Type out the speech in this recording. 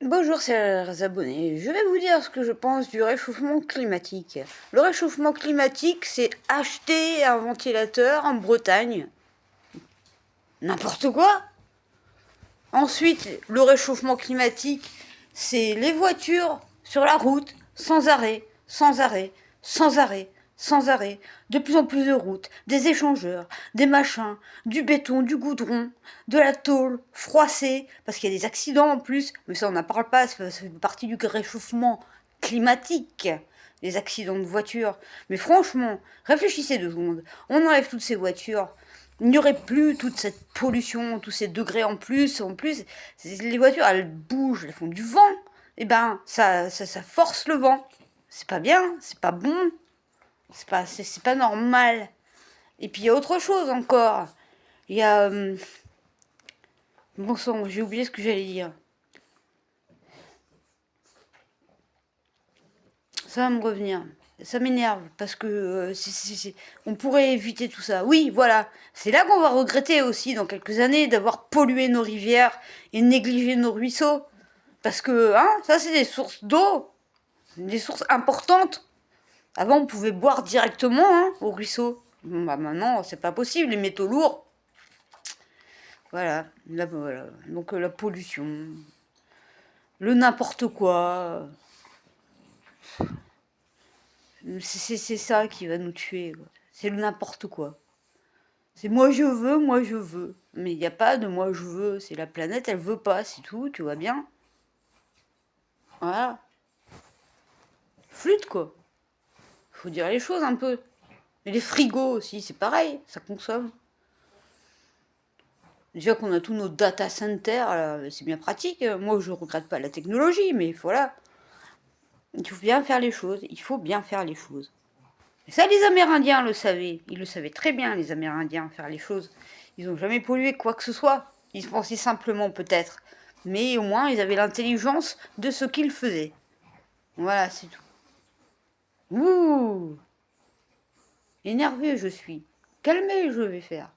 Bonjour chers abonnés, je vais vous dire ce que je pense du réchauffement climatique. Le réchauffement climatique, c'est acheter un ventilateur en Bretagne. N'importe quoi. Ensuite, le réchauffement climatique, c'est les voitures sur la route, sans arrêt, sans arrêt, sans arrêt, sans arrêt. De plus en plus de routes, des échangeurs, des machins, du béton, du goudron, de la tôle froissée, parce qu'il y a des accidents en plus, mais ça on n'en parle pas, ça fait partie du réchauffement climatique, les accidents de voitures. Mais franchement, réfléchissez 2 secondes, on enlève toutes ces voitures, il n'y aurait plus toute cette pollution, tous ces degrés en plus. En plus, les voitures, elles bougent, elles font du vent. Et ben, ça force le vent. C'est pas bien, c'est pas bon, c'est pas normal. Et puis il y a autre chose encore. Il y a... bon sang, j'ai oublié ce que j'allais dire. Ça va me revenir. Ça m'énerve parce que on pourrait éviter tout ça. Oui, voilà. C'est là qu'on va regretter aussi dans quelques années d'avoir pollué nos rivières et négligé nos ruisseaux. Parce que, hein, ça c'est des sources d'eau, des sources importantes. Avant, on pouvait boire directement au ruisseau. Bon, bah maintenant, c'est pas possible, les métaux lourds. Voilà, voilà. Donc la pollution, le n'importe quoi. C'est ça qui va nous tuer. C'est le n'importe quoi. C'est moi je veux, moi je veux. Mais il n'y a pas de moi je veux. C'est la planète, elle veut pas, c'est tout, tu vois bien. Voilà. Flûte quoi. Faut dire les choses un peu. Et les frigos aussi, c'est pareil, ça consomme. Déjà qu'on a tous nos data centers, c'est bien pratique. Moi je regrette pas la technologie, mais voilà. Il faut bien faire les choses, il faut bien faire les choses. Et ça, les Amérindiens le savaient. Ils le savaient très bien, les Amérindiens, faire les choses. Ils n'ont jamais pollué quoi que ce soit. Ils pensaient simplement peut-être. Mais au moins, ils avaient l'intelligence de ce qu'ils faisaient. Voilà, c'est tout. Ouh! Énervé, je suis. Calmé, je vais faire.